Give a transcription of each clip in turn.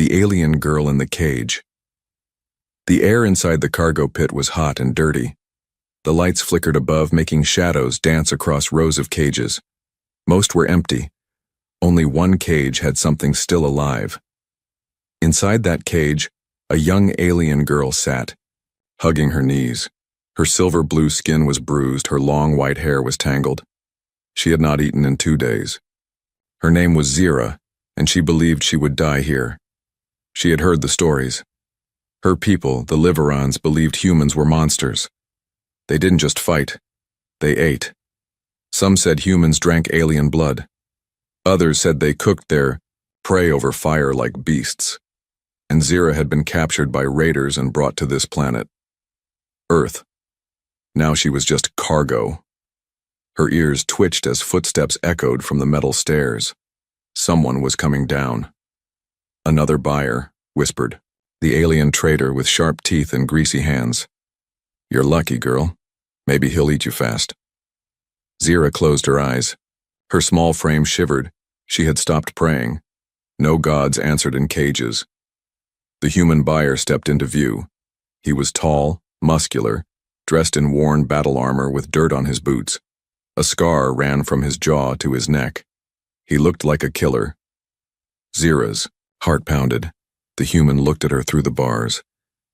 The alien girl in the cage. The air inside the cargo pit was hot and dirty. The lights flickered above, making shadows dance across rows of cages. Most were empty. Only one cage had something still alive. Inside that cage, a young alien girl sat, hugging her knees. Her silver blue skin was bruised, her long white hair was tangled. She had not eaten in 2 days. Her name was Zira, and she believed she would die here. She had heard the stories. Her people, the Liverons, believed humans were monsters. They didn't just fight, they ate. Some said humans drank alien blood. Others said they cooked their prey over fire like beasts. And Zira had been captured by raiders and brought to this planet, Earth. Now she was just cargo. Her ears twitched as footsteps echoed from the metal stairs. Someone was coming down. Another buyer, whispered, the alien trader with sharp teeth and greasy hands. You're lucky, girl. Maybe he'll eat you fast. Zira closed her eyes. Her small frame shivered. She had stopped praying. No gods answered in cages. The human buyer stepped into view. He was tall, muscular, dressed in worn battle armor with dirt on his boots. A scar ran from his jaw to his neck. He looked like a killer. Zira's heart pounded. The human looked at her through the bars.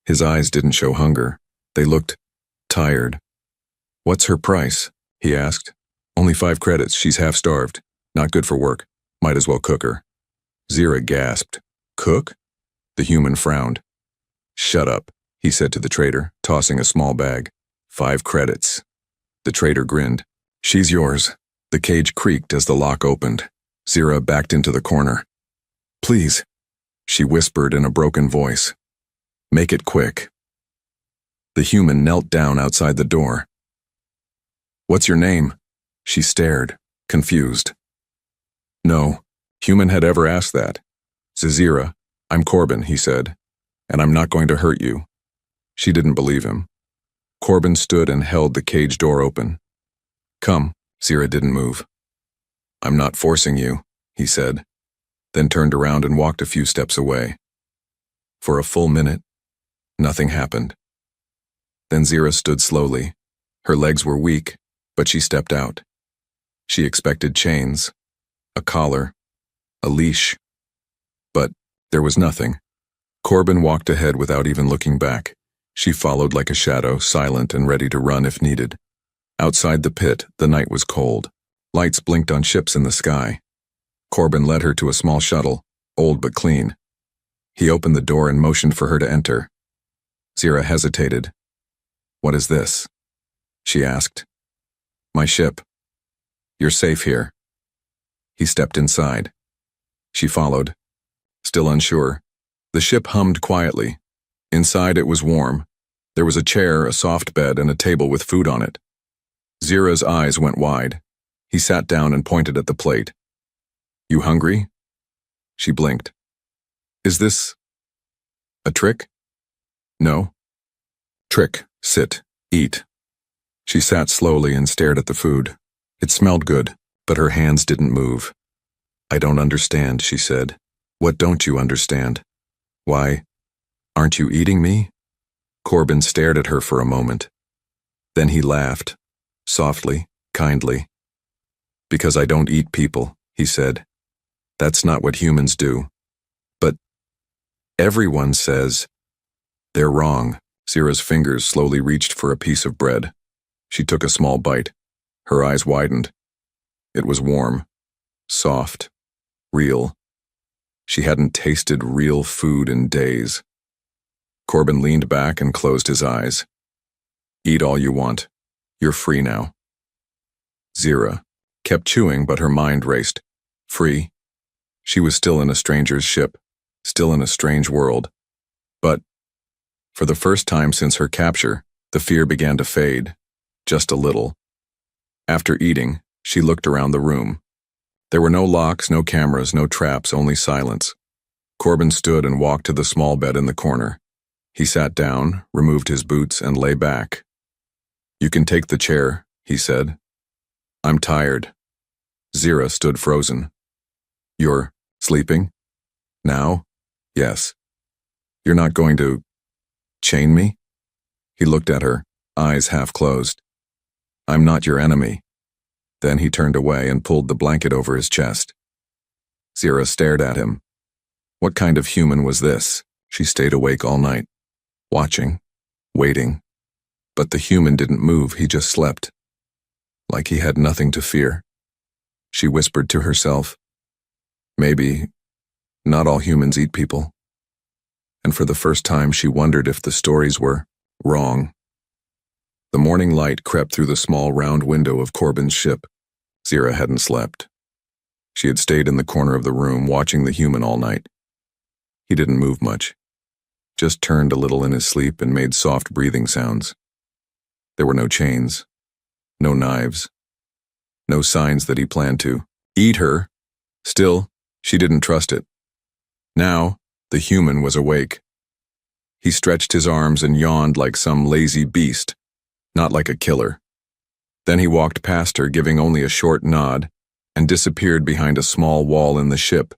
His eyes didn't show hunger. They looked tired. What's her price? He asked. Only 5 credits. She's half-starved. Not good for work. Might as well cook her. Zira gasped. Cook? The human frowned. Shut up, he said to the trader, tossing a small bag. 5 credits. The trader grinned. She's yours. The cage creaked as the lock opened. Zira backed into the corner. Please, she whispered in a broken voice. Make it quick. The human knelt down outside the door. What's your name? She stared, confused. No human had ever asked that. Zira, I'm Corbin, he said, and I'm not going to hurt you. She didn't believe him. Corbin stood and held the cage door open. Come, Zira didn't move. I'm not forcing you, he said, then turned around and walked a few steps away. For a full minute, nothing happened. Then Zira stood slowly. Her legs were weak, but she stepped out. She expected chains, a collar, a leash. But there was nothing. Corbin walked ahead without even looking back. She followed like a shadow, silent and ready to run if needed. Outside the pit, the night was cold. Lights blinked on ships in the sky. Corbin led her to a small shuttle, old but clean. He opened the door and motioned for her to enter. Zira hesitated. What is this? She asked. My ship. You're safe here. He stepped inside. She followed. Still unsure. The ship hummed quietly. Inside it was warm. There was a chair, a soft bed, and a table with food on it. Zira's eyes went wide. He sat down and pointed at the plate. You hungry? She blinked. Is this a trick? No. Trick, sit, eat. She sat slowly and stared at the food. It smelled good, but her hands didn't move. I don't understand, she said. What don't you understand? Why, aren't you eating me? Corbin stared at her for a moment. Then he laughed, softly, kindly. Because I don't eat people, he said. That's not what humans do. But everyone says they're wrong. Zira's fingers slowly reached for a piece of bread. She took a small bite. Her eyes widened. It was warm, soft, real. She hadn't tasted real food in days. Corbin leaned back and closed his eyes. Eat all you want. You're free now. Zira kept chewing, but her mind raced. Free? She was still in a stranger's ship, still in a strange world. But, for the first time since her capture, the fear began to fade, just a little. After eating, she looked around the room. There were no locks, no cameras, no traps, only silence. Corbin stood and walked to the small bed in the corner. He sat down, removed his boots, and lay back. You can take the chair, he said. I'm tired. Zira stood frozen. You're sleeping? Now? Yes. You're not going to chain me? He looked at her, eyes half closed. I'm not your enemy. Then he turned away and pulled the blanket over his chest. Zira stared at him. What kind of human was this? She stayed awake all night, watching, waiting. But the human didn't move, he just slept. Like he had nothing to fear. She whispered to herself, maybe not all humans eat people. And for the first time she wondered if the stories were wrong. The morning light crept through the small round window of Corbin's ship. Zira hadn't slept. She had stayed in the corner of the room watching the human all night. He didn't move much, just turned a little in his sleep and made soft breathing sounds. There were no chains, no knives, no signs that he planned to eat her. Still, she didn't trust it. Now, the human was awake. He stretched his arms and yawned like some lazy beast, not like a killer. Then he walked past her, giving only a short nod, and disappeared behind a small wall in the ship.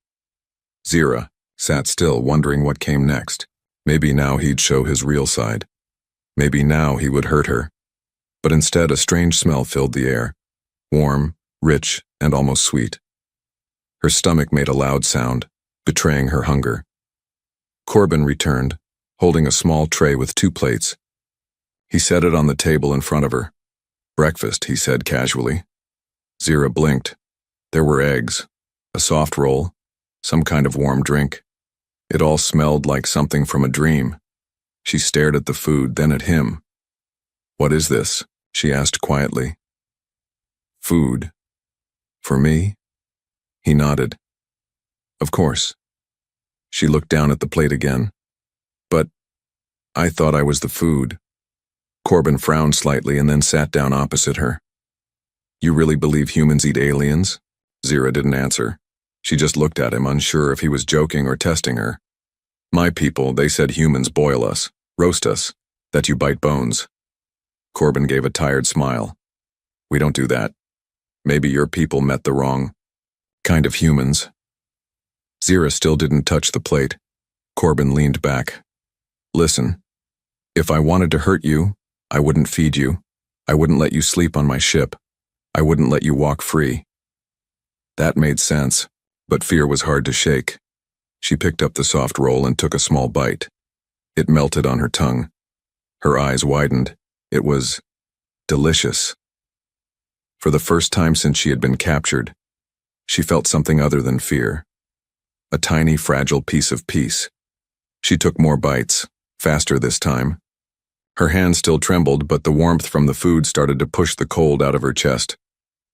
Zira sat still, wondering what came next. Maybe now he'd show his real side. Maybe now he would hurt her. But instead, a strange smell filled the air, warm, rich, and almost sweet. Her stomach made a loud sound, betraying her hunger. Corbin returned, holding a small tray with 2 plates. He set it on the table in front of her. Breakfast, he said casually. Zira blinked. There were eggs, a soft roll, some kind of warm drink. It all smelled like something from a dream. She stared at the food, then at him. What is this? She asked quietly. Food. For me? He nodded. Of course. She looked down at the plate again. But I thought I was the food. Corbin frowned slightly and then sat down opposite her. You really believe humans eat aliens? Zira didn't answer. She just looked at him, unsure if he was joking or testing her. My people, they said humans boil us, roast us, that you bite bones. Corbin gave a tired smile. We don't do that. Maybe your people met the wrong kind of humans. Zira still didn't touch the plate. Corbin leaned back. Listen, if I wanted to hurt you, I wouldn't feed you. I wouldn't let you sleep on my ship. I wouldn't let you walk free. That made sense, but fear was hard to shake. She picked up the soft roll and took a small bite. It melted on her tongue. Her eyes widened. It was delicious. For the first time since she had been captured, she felt something other than fear. A tiny, fragile piece of peace. She took more bites, faster this time. Her hand still trembled, but the warmth from the food started to push the cold out of her chest.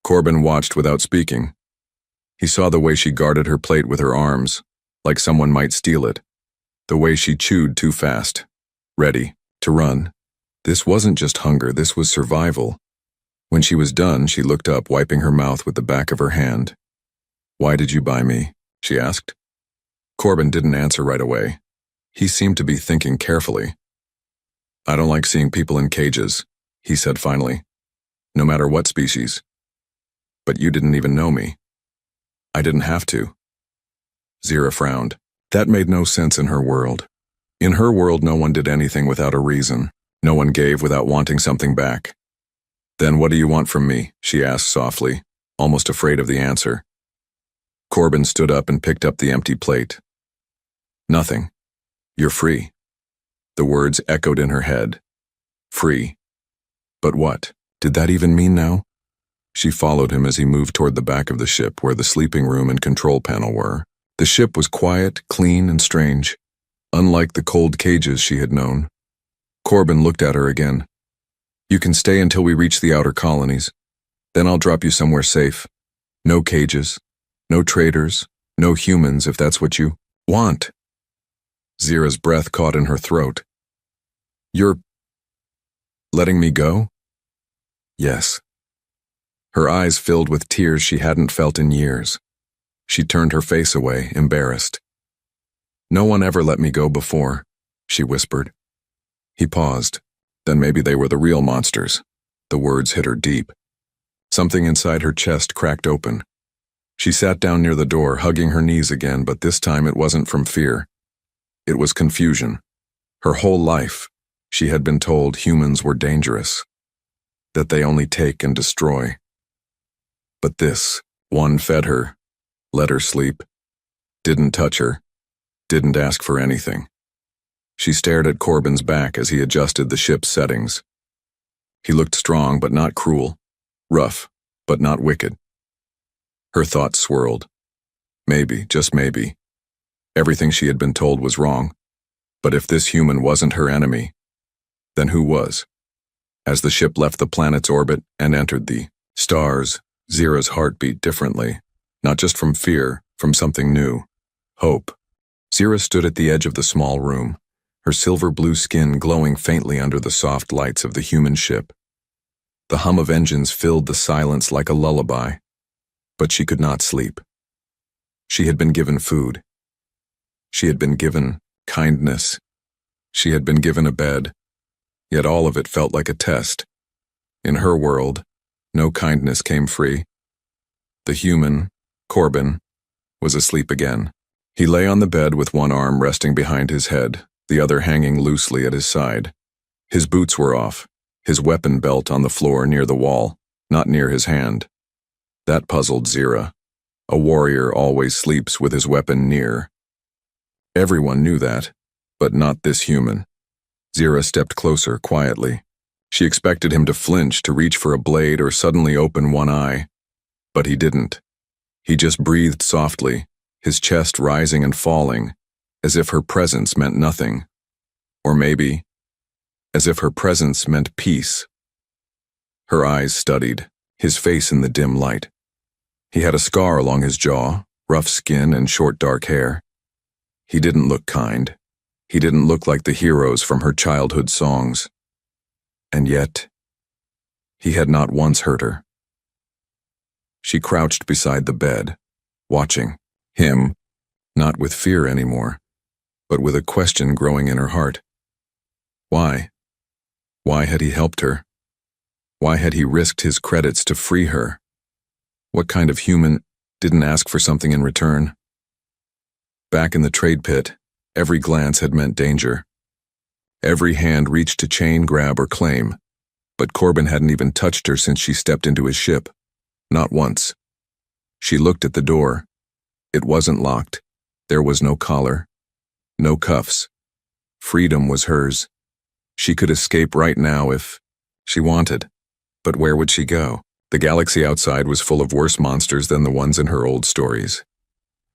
Corbin watched without speaking. He saw the way she guarded her plate with her arms, like someone might steal it. The way she chewed too fast, ready to run. This wasn't just hunger, this was survival. When she was done, she looked up, wiping her mouth with the back of her hand. Why did you buy me? She asked. Corbin didn't answer right away. He seemed to be thinking carefully. I don't like seeing people in cages, he said finally. No matter what species. But you didn't even know me. I didn't have to. Zira frowned. That made no sense in her world. In her world, no one did anything without a reason. No one gave without wanting something back. Then what do you want from me? She asked softly, almost afraid of the answer. Corbin stood up and picked up the empty plate. Nothing. You're free. The words echoed in her head. Free. But what? Did that even mean now? She followed him as he moved toward the back of the ship where the sleeping room and control panel were. The ship was quiet, clean, and strange, unlike the cold cages she had known. Corbin looked at her again. You can stay until we reach the outer colonies. Then I'll drop you somewhere safe. No cages, no traitors, no humans if that's what you want. Zira's breath caught in her throat. You're letting me go? Yes. Her eyes filled with tears she hadn't felt in years. She turned her face away, embarrassed. No one ever let me go before, she whispered. He paused. Then maybe they were the real monsters. The words hit her deep. Something inside her chest cracked open. She sat down near the door, hugging her knees again, but this time it wasn't from fear. It was confusion. Her whole life, she had been told humans were dangerous, that they only take and destroy. But this one fed her, let her sleep, didn't touch her, didn't ask for anything. She stared at Corbin's back as he adjusted the ship's settings. He looked strong but not cruel, rough but not wicked. Her thoughts swirled. Maybe, just maybe, everything she had been told was wrong. But if this human wasn't her enemy, then who was? As the ship left the planet's orbit and entered the stars, Zira's heart beat differently, not just from fear, from something new, hope. Zira stood at the edge of the small room, her silver blue skin glowing faintly under the soft lights of the human ship. The hum of engines filled the silence like a lullaby, but she could not sleep. She had been given food. She had been given kindness. She had been given a bed, yet all of it felt like a test. In her world, no kindness came free. The human, Corbin, was asleep again. He lay on the bed with one arm resting behind his head, the other hanging loosely at his side. His boots were off, his weapon belt on the floor near the wall, not near his hand. That puzzled Zira. A warrior always sleeps with his weapon near. Everyone knew that, but not this human. Zira stepped closer, quietly. She expected him to flinch, to reach for a blade or suddenly open one eye. But he didn't. He just breathed softly, his chest rising and falling, as if her presence meant nothing. Or maybe, as if her presence meant peace. Her eyes studied, his face in the dim light. He had a scar along his jaw, rough skin and short dark hair. He didn't look kind. He didn't look like the heroes from her childhood songs. And yet, he had not once hurt her. She crouched beside the bed, watching him, not with fear anymore, but with a question growing in her heart. Why? Why had he helped her? Why had he risked his credits to free her? What kind of human didn't ask for something in return? Back in the trade pit, every glance had meant danger. Every hand reached to chain grab or claim, but Corbin hadn't even touched her since she stepped into his ship. Not once. She looked at the door. It wasn't locked. There was no collar. No cuffs. Freedom was hers. She could escape right now if she wanted. But where would she go? The galaxy outside was full of worse monsters than the ones in her old stories.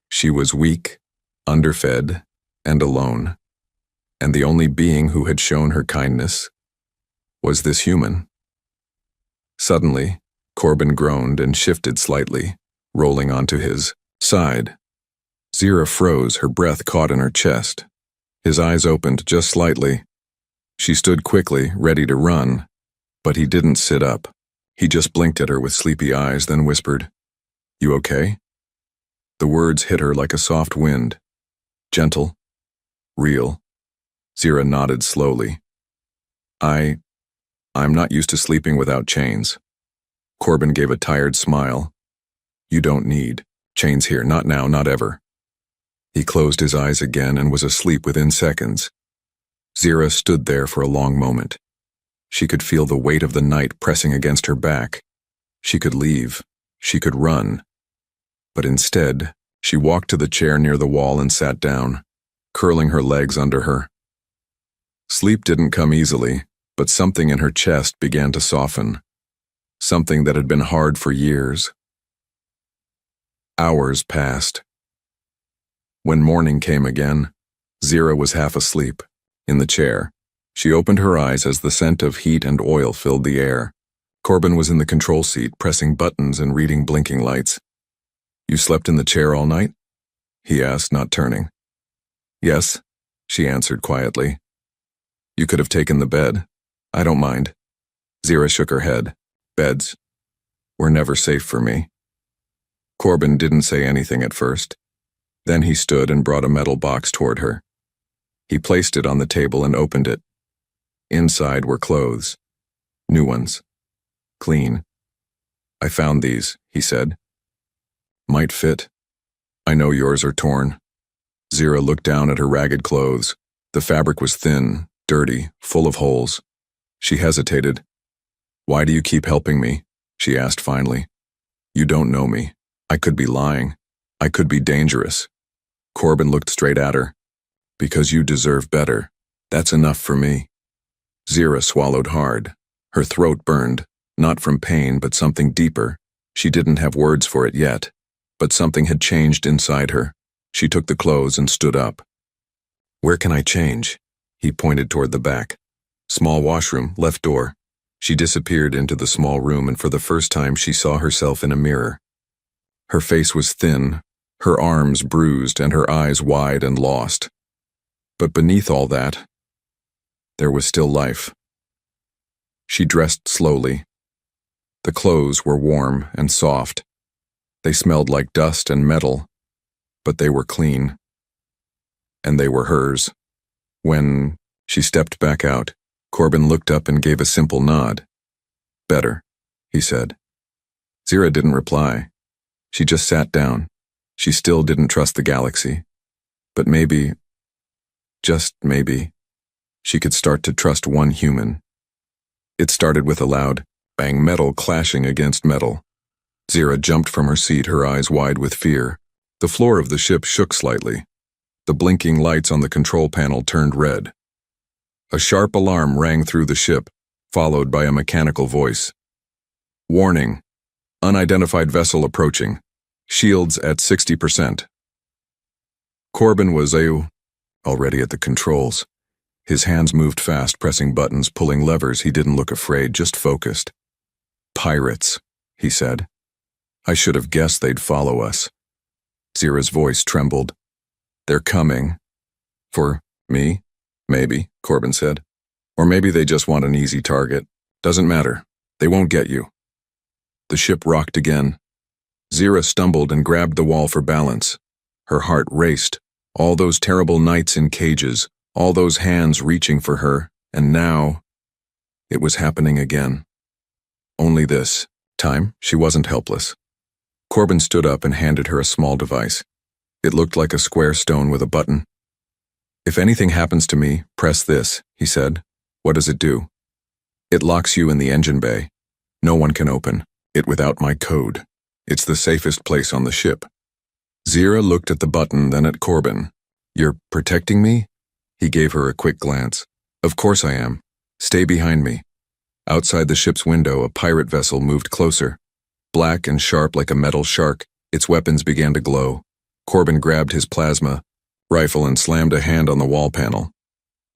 She was weak, underfed, and alone. And the only being who had shown her kindness was this human. Suddenly, Corbin groaned and shifted slightly, rolling onto his side. Zira froze, her breath caught in her chest. His eyes opened just slightly. She stood quickly, ready to run, but he didn't sit up. He just blinked at her with sleepy eyes, then whispered, "You okay?" The words hit her like a soft wind. Gentle. Real. Zira nodded slowly. I'm not used to sleeping without chains." Corbin gave a tired smile. "You don't need chains here, not now, not ever." He closed his eyes again and was asleep within seconds. Zira stood there for a long moment. She could feel the weight of the night pressing against her back. She could leave. She could run. But instead, she walked to the chair near the wall and sat down, curling her legs under her. Sleep didn't come easily, but something in her chest began to soften. Something that had been hard for years. Hours passed. When morning came again, Zira was half asleep, in the chair. She opened her eyes as the scent of heat and oil filled the air. Corbin was in the control seat, pressing buttons and reading blinking lights. "You slept in the chair all night?" he asked, not turning. "Yes," she answered quietly. "You could have taken the bed. I don't mind." Zira shook her head. "Beds were never safe for me." Corbin didn't say anything at first. Then he stood and brought a metal box toward her. He placed it on the table and opened it. Inside were clothes. New ones. Clean. "I found these," he said. "Might fit. I know yours are torn." Zira looked down at her ragged clothes. The fabric was thin, dirty, full of holes. She hesitated. "Why do you keep helping me?" she asked finally. "You don't know me. I could be lying. I could be dangerous." Corbin looked straight at her. "Because you deserve better. That's enough for me." Zira swallowed hard. Her throat burned, not from pain but something deeper. She didn't have words for it yet, but something had changed inside her. She took the clothes and stood up. "Where can I change?" He pointed toward the back. "Small washroom, left door." She disappeared into the small room, and for the first time she saw herself in a mirror. Her face was thin, her arms bruised, and her eyes wide and lost. But beneath all that, there was still life. She dressed slowly. The clothes were warm and soft. They smelled like dust and metal, but they were clean. And they were hers. When she stepped back out, Corbin looked up and gave a simple nod. "Better," he said. Zira didn't reply. She just sat down. She still didn't trust the galaxy. But maybe, just maybe, she could start to trust one human. It started with a loud bang, metal clashing against metal. Zira jumped from her seat, her eyes wide with fear. The floor of the ship shook slightly. The blinking lights on the control panel turned red. A sharp alarm rang through the ship, followed by a mechanical voice. "Warning. Unidentified vessel approaching. Shields at 60%. Corbin was already at the controls. His hands moved fast, pressing buttons, pulling levers. He didn't look afraid, just focused. "Pirates," he said. "I should have guessed they'd follow us." Zira's voice trembled. "They're coming. For me? Maybe," Corbin said. "Or maybe they just want an easy target. Doesn't matter. They won't get you." The ship rocked again. Zira stumbled and grabbed the wall for balance. Her heart raced. All those terrible nights in cages, all those hands reaching for her, and now it was happening again. Only this time, she wasn't helpless. Corbin stood up and handed her a small device. It looked like a square stone with a button. "If anything happens to me, press this," he said. "What does it do?" "It locks you in the engine bay. No one can open it without my code. It's the safest place on the ship." Zira looked at the button, then at Corbin. "You're protecting me?" He gave her a quick glance. "Of course I am. Stay behind me." Outside the ship's window, a pirate vessel moved closer. Black and sharp like a metal shark, its weapons began to glow. Corbin grabbed his plasma rifle and slammed a hand on the wall panel.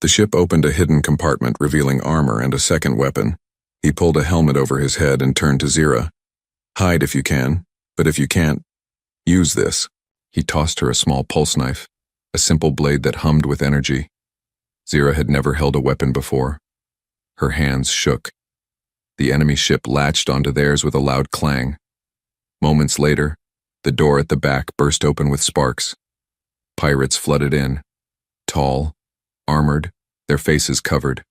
The ship opened a hidden compartment, revealing armor and a second weapon. He pulled a helmet over his head and turned to Zira. "Hide if you can, but if you can't, use this." He tossed her a small pulse knife, a simple blade that hummed with energy. Zira had never held a weapon before. Her hands shook. The enemy ship latched onto theirs with a loud clang. Moments later, the door at the back burst open with sparks. Pirates flooded in, tall, armored, their faces covered.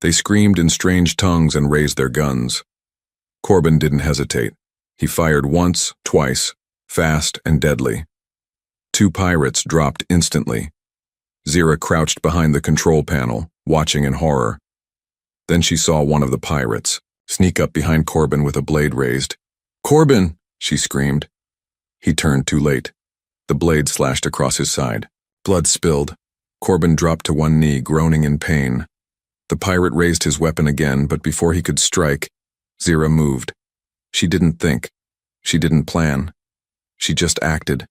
They screamed in strange tongues and raised their guns. Corbin didn't hesitate. He fired once, twice, fast and deadly. 2 pirates dropped instantly. Zira crouched behind the control panel, watching in horror. Then she saw one of the pirates sneak up behind Corbin with a blade raised. "Corbin!" she screamed. He turned too late. The blade slashed across his side. Blood spilled. Corbin dropped to one knee, groaning in pain. The pirate raised his weapon again, but before he could strike, Zira moved. She didn't think. She didn't plan. She just acted.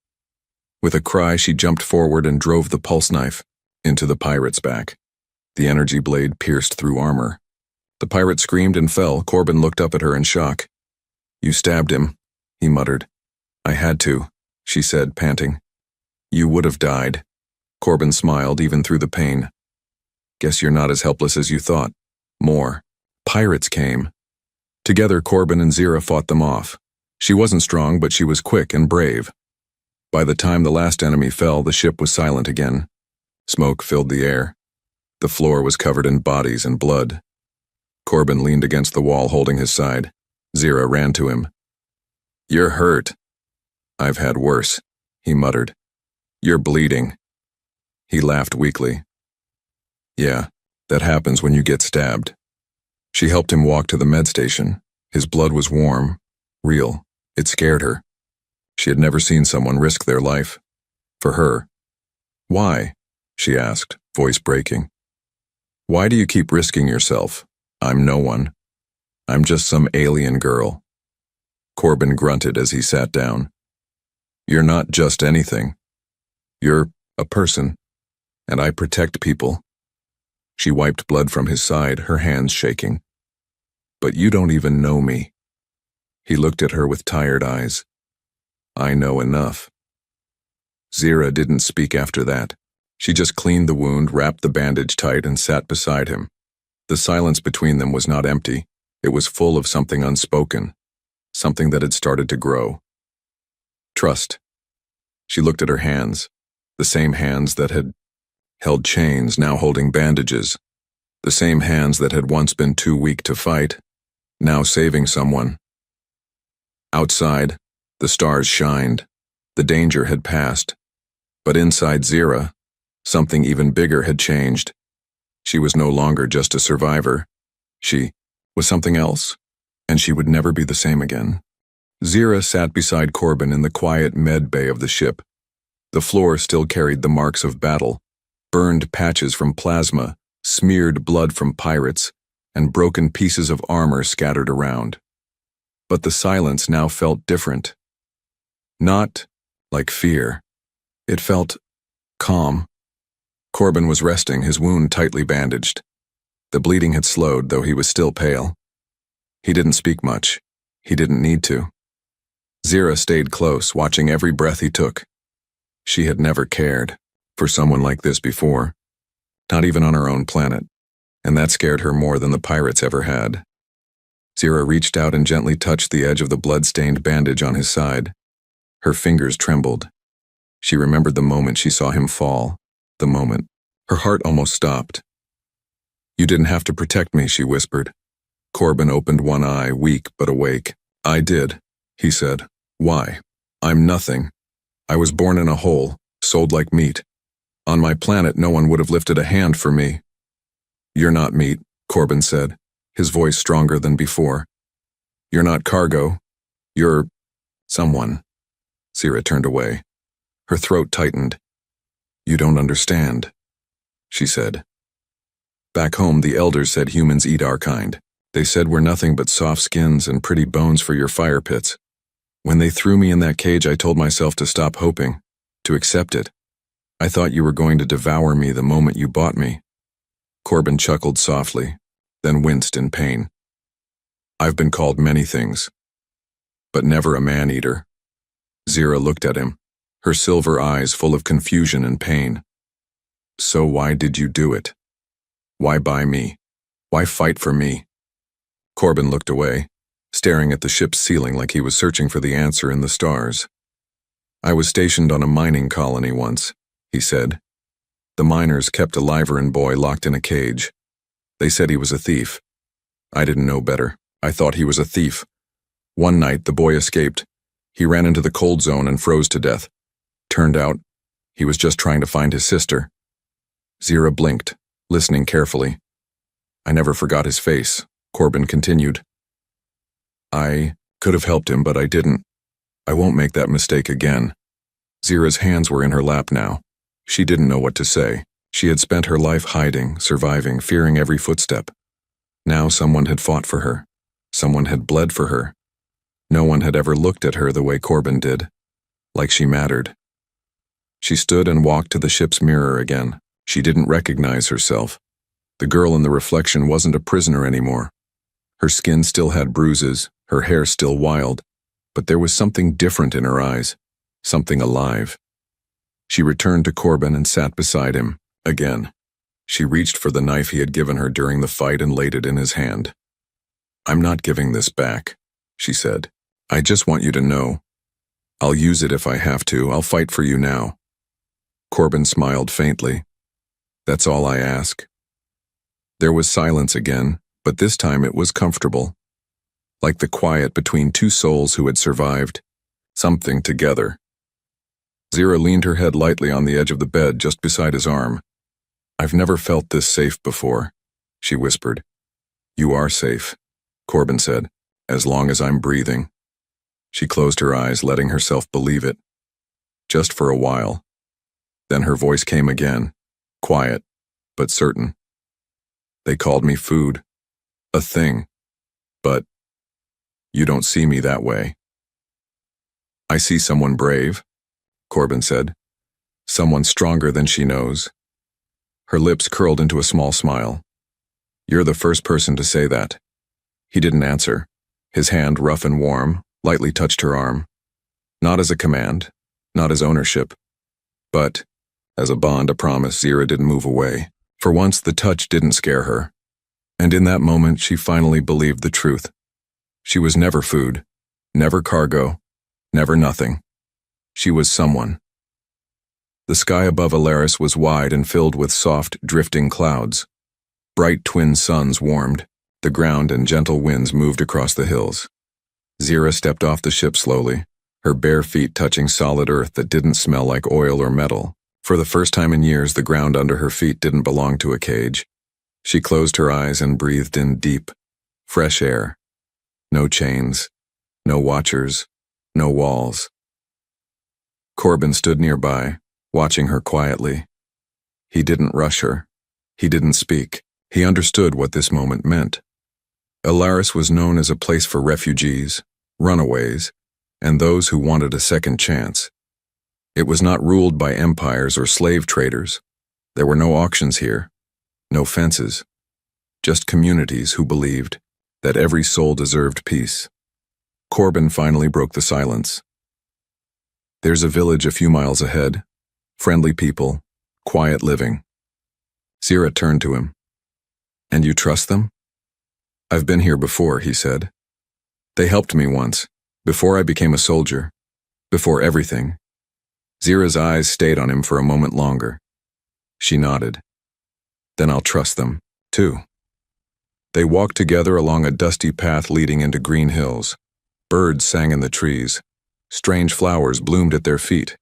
With a cry, she jumped forward and drove the pulse knife into the pirate's back. The energy blade pierced through armor. The pirate screamed and fell. Corbin looked up at her in shock. "You stabbed him," he muttered. "I had to," she said, panting. "You would have died." Corbin smiled, even through the pain. "Guess you're not as helpless as you thought." More pirates came. Together, Corbin and Zira fought them off. She wasn't strong, but she was quick and brave. By the time the last enemy fell, the ship was silent again. Smoke filled the air. The floor was covered in bodies and blood. Corbin leaned against the wall, holding his side. Zira ran to him. "You're hurt." "I've had worse," he muttered. You're bleeding. He laughed weakly. Yeah, that happens when you get stabbed. She helped him walk to the med station. His blood was warm, real. It scared her. She had never seen someone risk their life. For her. Why? She asked, voice breaking. Why do you keep risking yourself? I'm no one. I'm just some alien girl. Corbin grunted as he sat down. You're not just anything. You're a person, and I protect people. She wiped blood from his side, her hands shaking. But you don't even know me. He looked at her with tired eyes. I know enough. Zira didn't speak after that. She just cleaned the wound, wrapped the bandage tight, and sat beside him. The silence between them was not empty. It was full of something unspoken, something that had started to grow. Trust. She looked at her hands, the same hands that had held chains, now holding bandages. The same hands that had once been too weak to fight, now saving someone. Outside, the stars shined. The danger had passed. But inside Zira, something even bigger had changed. She was no longer just a survivor. She was something else, and she would never be the same again. Zira sat beside Corbin in the quiet med bay of the ship. The floor still carried the marks of battle, burned patches from plasma, smeared blood from pirates, and broken pieces of armor scattered around. But the silence now felt different. Not like fear. It felt calm. Corbin was resting, his wound tightly bandaged. The bleeding had slowed, though he was still pale. He didn't speak much. He didn't need to. Zira stayed close, watching every breath he took. She had never cared for someone like this before, not even on her own planet, and that scared her more than the pirates ever had. Zira reached out and gently touched the edge of the blood-stained bandage on his side. Her fingers trembled. She remembered the moment she saw him fall, the moment. Her heart almost stopped. You didn't have to protect me, she whispered. Corbin opened one eye, weak but awake. I did, he said. Why? I'm nothing. I was born in a hole, sold like meat. On my planet, no one would have lifted a hand for me. You're not meat, Corbin said, his voice stronger than before. You're not cargo. You're someone. Zira turned away. Her throat tightened. You don't understand, she said. Back home, the elders said humans eat our kind. They said we're nothing but soft skins and pretty bones for your fire pits. When they threw me in that cage, I told myself to stop hoping, to accept it. I thought you were going to devour me the moment you bought me. Corbin chuckled softly, then winced in pain. I've been called many things, but never a man-eater. Zira looked at him, her silver eyes full of confusion and pain. So why did you do it? Why buy me? Why fight for me? Corbin looked away, staring at the ship's ceiling like he was searching for the answer in the stars. I was stationed on a mining colony once, he said. The miners kept a Liveran boy locked in a cage. They said he was a thief. I didn't know better. I thought he was a thief. One night, the boy escaped. He ran into the cold zone and froze to death. Turned out, he was just trying to find his sister. Zira blinked, listening carefully. I never forgot his face, Corbin continued. I could have helped him, but I didn't. I won't make that mistake again. Zira's hands were in her lap now. She didn't know what to say. She had spent her life hiding, surviving, fearing every footstep. Now someone had fought for her. Someone had bled for her. No one had ever looked at her the way Corbin did, like she mattered. She stood and walked to the ship's mirror again. She didn't recognize herself. The girl in the reflection wasn't a prisoner anymore. Her skin still had bruises, her hair still wild, but there was something different in her eyes, something alive. She returned to Corbin and sat beside him, again. She reached for the knife he had given her during the fight and laid it in his hand. I'm not giving this back, she said. I just want you to know. I'll use it if I have to. I'll fight for you now. Corbin smiled faintly. That's all I ask. There was silence again, but this time it was comfortable. Like the quiet between two souls who had survived something together. Zira leaned her head lightly on the edge of the bed just beside his arm. "I've never felt this safe before," she whispered. "You are safe," Corbin said, "as long as I'm breathing." She closed her eyes, letting herself believe it. Just for a while. Then her voice came again, quiet, but certain. "They called me food. A thing. But you don't see me that way." "I see someone brave," Corbin said. "Someone stronger than she knows." Her lips curled into a small smile. "You're the first person to say that." He didn't answer. His hand, rough and warm, lightly touched her arm. Not as a command, not as ownership, but as a bond, a promise. Zira didn't move away. For once, the touch didn't scare her. And in that moment, she finally believed the truth. She was never food, never cargo, never nothing. She was someone. The sky above Alaris was wide and filled with soft, drifting clouds. Bright twin suns warmed the ground and gentle winds moved across the hills. Zira stepped off the ship slowly, her bare feet touching solid earth that didn't smell like oil or metal. For the first time in years, the ground under her feet didn't belong to a cage. She closed her eyes and breathed in deep, fresh air. No chains, no watchers, no walls. Corbin stood nearby, watching her quietly. He didn't rush her. He didn't speak. He understood what this moment meant. Alaris was known as a place for refugees, runaways, and those who wanted a second chance. It was not ruled by empires or slave traders. There were no auctions here, no fences, just communities who believed that every soul deserved peace. Corbin finally broke the silence. "There's a village a few miles ahead, friendly people, quiet living." Zira turned to him. "And you trust them?" "I've been here before," he said. "They helped me once, before I became a soldier, before everything." Zira's eyes stayed on him for a moment longer. She nodded. "Then I'll trust them, too." They walked together along a dusty path leading into green hills. Birds sang in the trees. Strange flowers bloomed at their feet.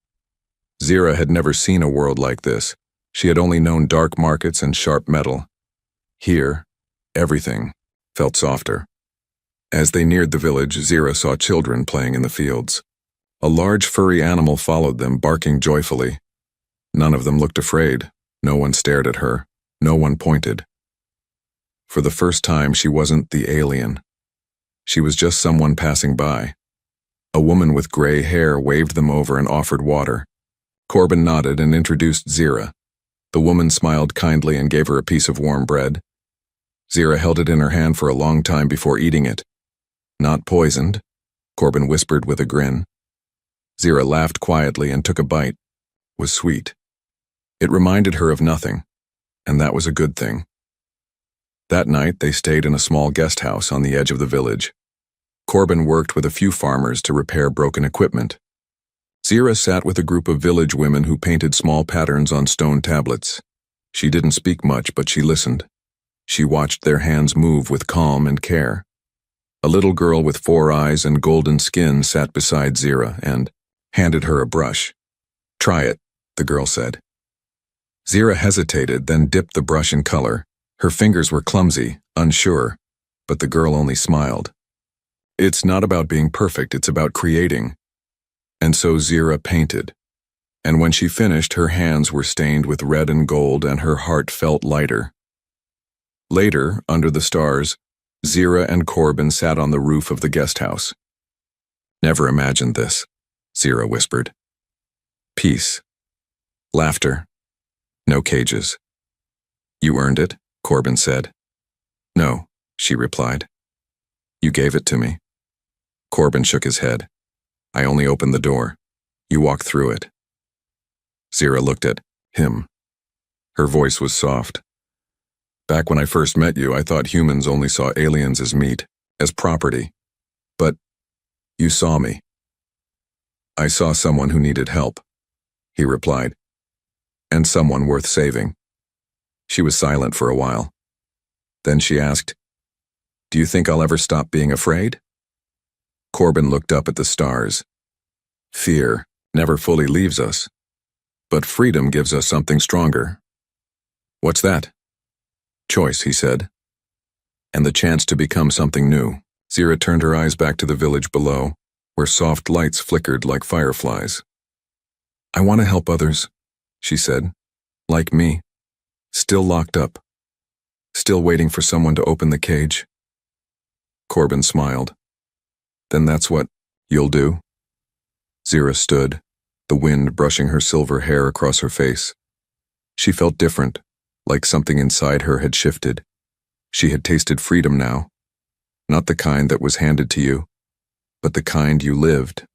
Zira had never seen a world like this. She had only known dark markets and sharp metal. Here, everything felt softer. As they neared the village, Zira saw children playing in the fields. A large furry animal followed them, barking joyfully. None of them looked afraid. No one stared at her. No one pointed. For the first time, she wasn't the alien. She was just someone passing by. A woman with gray hair waved them over and offered water. Corbin nodded and introduced Zira. The woman smiled kindly and gave her a piece of warm bread. Zira held it in her hand for a long time before eating it. "Not poisoned," Corbin whispered with a grin. Zira laughed quietly and took a bite. It was sweet. It reminded her of nothing, and that was a good thing. That night, they stayed in a small guest house on the edge of the village. Corbin worked with a few farmers to repair broken equipment. Zira sat with a group of village women who painted small patterns on stone tablets. She didn't speak much, but she listened. She watched their hands move with calm and care. A little girl with 4 eyes and golden skin sat beside Zira and handed her a brush. "Try it," the girl said. Zira hesitated, then dipped the brush in color. Her fingers were clumsy, unsure, but the girl only smiled. "It's not about being perfect, it's about creating." And so Zira painted. And when she finished, her hands were stained with red and gold and her heart felt lighter. Later, under the stars, Zira and Corbin sat on the roof of the guest house. "Never imagined this," Zira whispered. "Peace. Laughter. No cages." "You earned it," Corbin said. "No," she replied. "You gave it to me." Corbin shook his head. "I only opened the door. You walked through it." Zira looked at him. Her voice was soft. "Back when I first met you, I thought humans only saw aliens as meat, as property. But you saw me." "I saw someone who needed help," he replied, "and someone worth saving." She was silent for a while. Then she asked, "Do you think I'll ever stop being afraid?" Corbin looked up at the stars. "Fear never fully leaves us. But freedom gives us something stronger. What's that? Choice, he said. And the chance to become something new. Zira turned her eyes back to the village below, where soft lights flickered like fireflies. I want to help others, she said. Like me. Still locked up. Still waiting for someone to open the cage. Corbin smiled. Then that's what you'll do? Zira stood, the wind brushing her silver hair across her face. She felt different, like something inside her had shifted. She had tasted freedom now. Not the kind that was handed to you, but the kind you lived,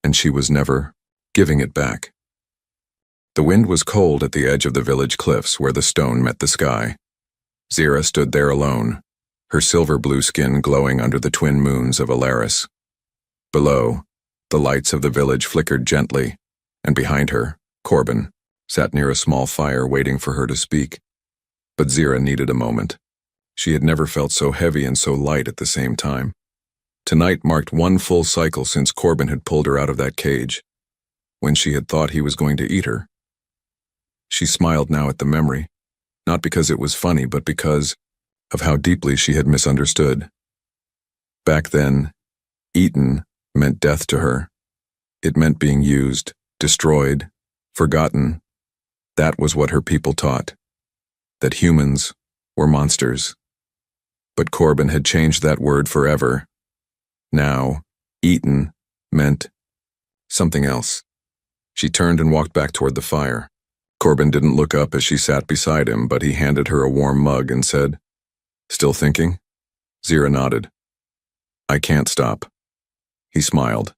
and she was never giving it back. The wind was cold at the edge of the village cliffs where the stone met the sky. Zira stood there alone, her silver blue skin glowing under the twin moons of Alaris. Below, the lights of the village flickered gently, and behind her, Corbin sat near a small fire waiting for her to speak. But Zira needed a moment. She had never felt so heavy and so light at the same time. Tonight marked one full cycle since Corbin had pulled her out of that cage, when she had thought he was going to eat her. She smiled now at the memory, not because it was funny, but because of how deeply she had misunderstood. Back then, eaten meant death to her. It meant being used, destroyed, forgotten. That was what her people taught, that humans were monsters. But Corbin had changed that word forever. Now, eaten meant something else. She turned and walked back toward the fire. Corbin didn't look up as she sat beside him, but he handed her a warm mug and said, "Still thinking?" Zira nodded. "I can't stop." He smiled.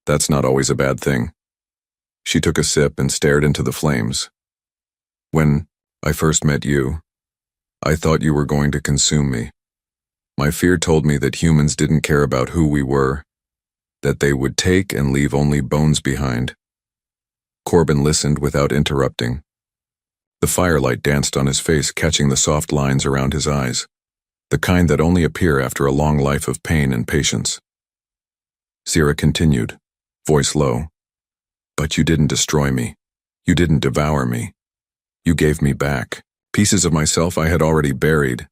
"That's not always a bad thing." She took a sip and stared into the flames. "When I first met you, I thought you were going to consume me. My fear told me that humans didn't care about who we were, that they would take and leave only bones behind." Corbin listened without interrupting. The firelight danced on his face, catching the soft lines around his eyes, the kind that only appear after a long life of pain and patience. Zira continued, voice low. "But you didn't destroy me. You didn't devour me. You gave me back pieces of myself I had already buried."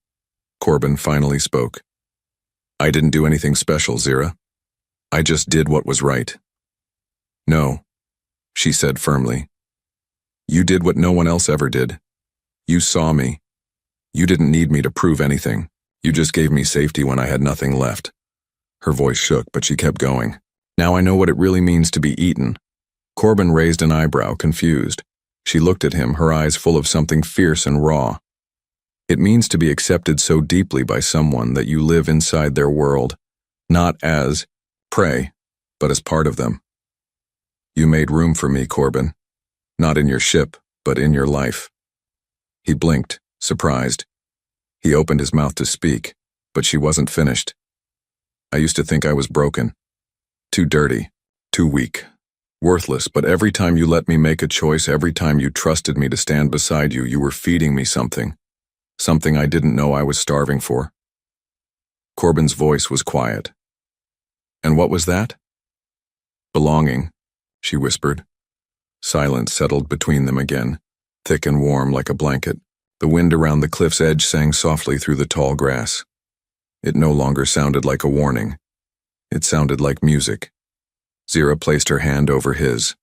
Corbin finally spoke. "I didn't do anything special, Zira. I just did what was right." "No," she said firmly. "You did what no one else ever did. You saw me. You didn't need me to prove anything. You just gave me safety when I had nothing left." Her voice shook, but she kept going. "Now I know what it really means to be eaten." Corbin raised an eyebrow, confused. She looked at him, her eyes full of something fierce and raw. "It means to be accepted so deeply by someone that you live inside their world, not as prey, but as part of them. You made room for me, Corbin. Not in your ship, but in your life." He blinked, surprised. He opened his mouth to speak, but she wasn't finished. "I used to think I was broken. Too dirty, too weak, worthless, but every time you let me make a choice, every time you trusted me to stand beside you, you were feeding me something. Something I didn't know I was starving for." Corbin's voice was quiet. "And what was that?" "Belonging," she whispered. Silence settled between them again, thick and warm like a blanket. The wind around the cliff's edge sang softly through the tall grass. It no longer sounded like a warning. It sounded like music. Zira placed her hand over his.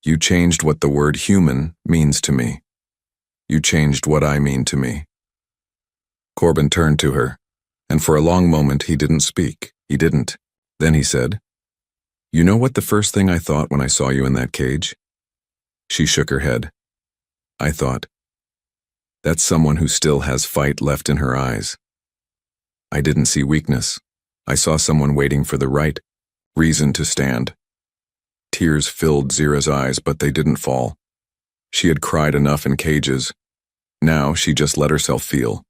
"You changed what the word human means to me. You changed what I mean to me." Corbin turned to her, and for a long moment he didn't speak. He didn't. Then he said, "You know what the first thing I thought when I saw you in that cage?" She shook her head. "I thought, that's someone who still has fight left in her eyes. I didn't see weakness. I saw someone waiting for the right reason to stand." Tears filled Zira's eyes, but they didn't fall. She had cried enough in cages. Now she just let herself feel.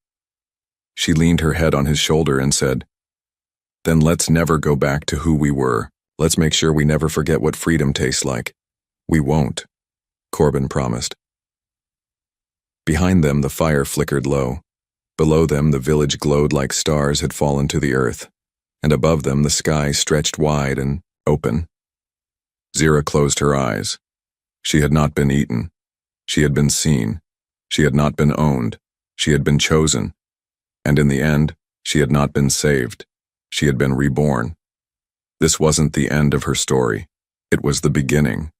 She leaned her head on his shoulder and said, "Then let's never go back to who we were. Let's make sure we never forget what freedom tastes like." "We won't," Corbin promised. Behind them, the fire flickered low. Below them, the village glowed like stars had fallen to the earth, and above them, the sky stretched wide and open. Zira closed her eyes. She had not been eaten. She had been seen. She had not been owned. She had been chosen. And in the end, she had not been saved. She had been reborn. This wasn't the end of her story. It was the beginning.